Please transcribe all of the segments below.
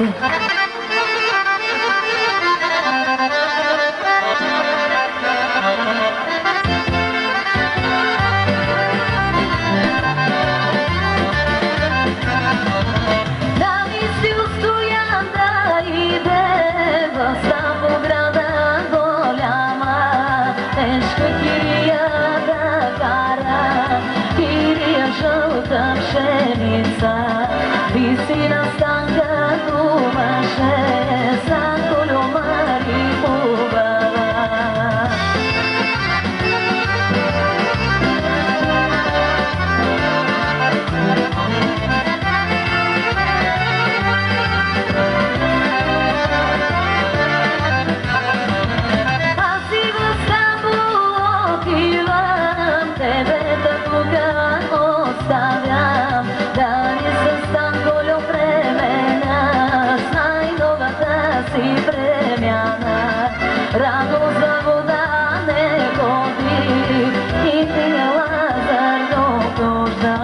Merci. Visi na stanca domaše, zakoljo mari pobava. Аз си в Стамбул отивам, тебе да тука оставям, да ни се станколю премена, с най-новата си премяна. Радост за вода не ходи и ти е лазарно дожда.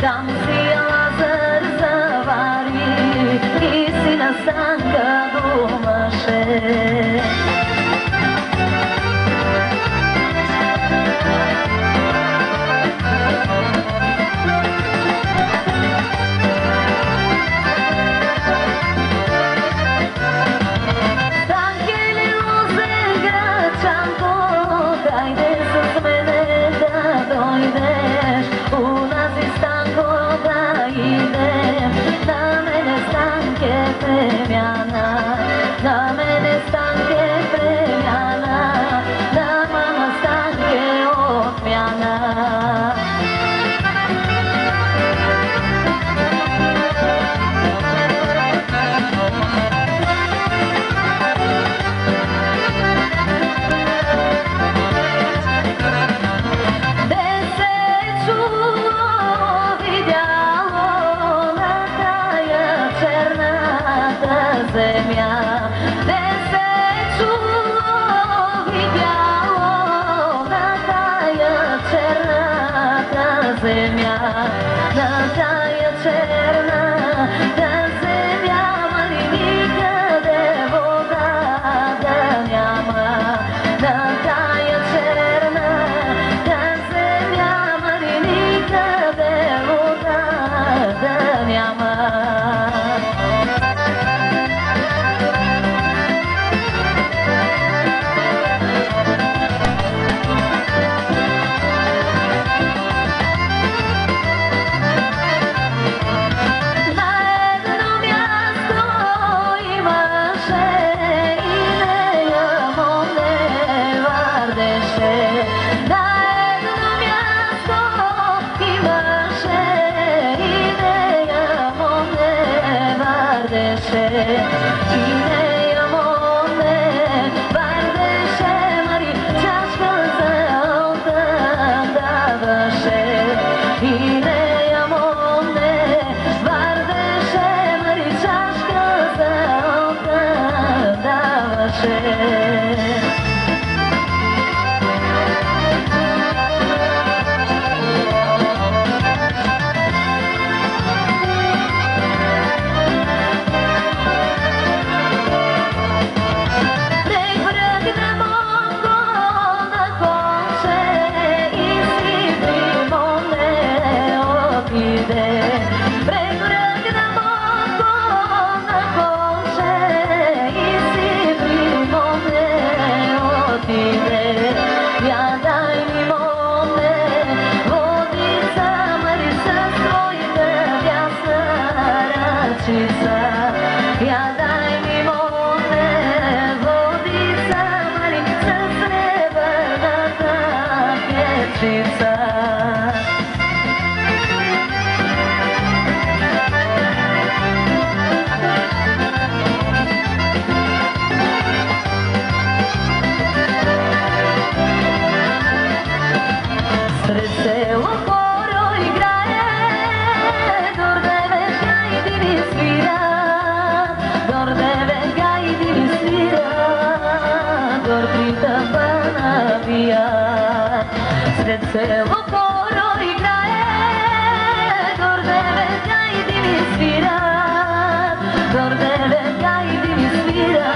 Там си Лазар завари и си на станка домаше. Земя, на тая черна, да земя, мали никъде вода да няма. На тая черна, да земя, мали никъде вода да няма. Гордевека и ти свира, горкрита пана вия. Сред село поро играе, гордевека и ти свира, гордевека и ти свира,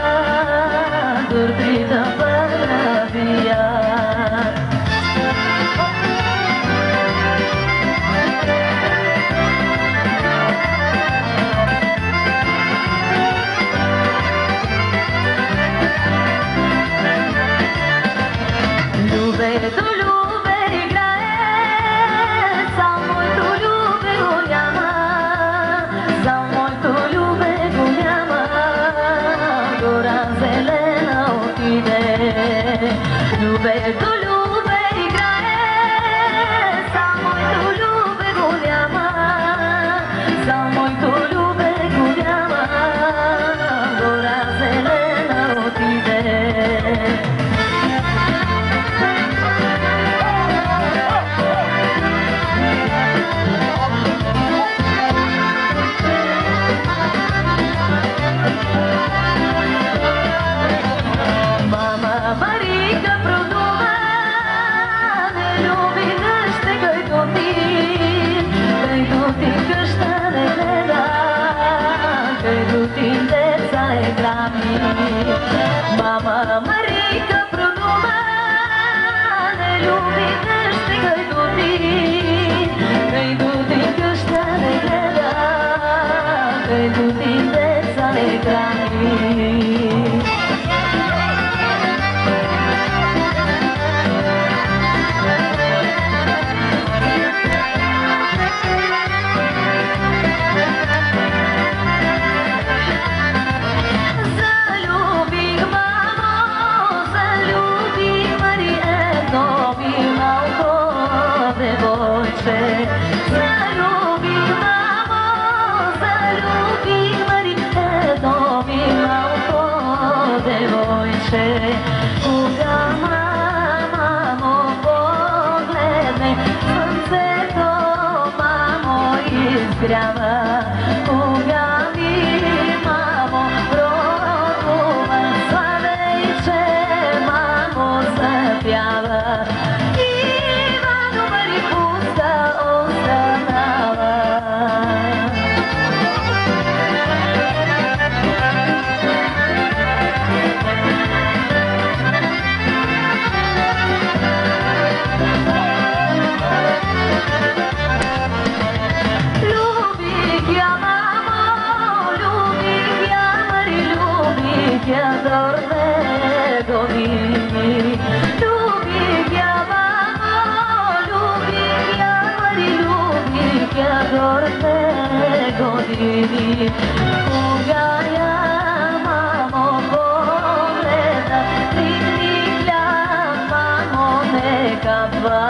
горкрита пана вия. Любето, любе играе, за моето любе го няма, за моето любе го няма, гора зелена отиде. Любето, любе играе, за моето любе го няма, за моето любе го няма, гора зелена отиде. Мама Марийка продума, не люби къща, където ти къща не гледа, където ти деца не храни. Заlubi, мамо, заlubi, Мари, едно ми малко девойче. Кога мамо погледне, слънцето, мамо, изгрява. Кога ми, мамо, родува, славейче, мамо, запява. Я дорме години, любих я, мамо, любих я, Мари, любих я дорме години. Кога я, мамо, погледна, крикни хляб, мамо, не капва.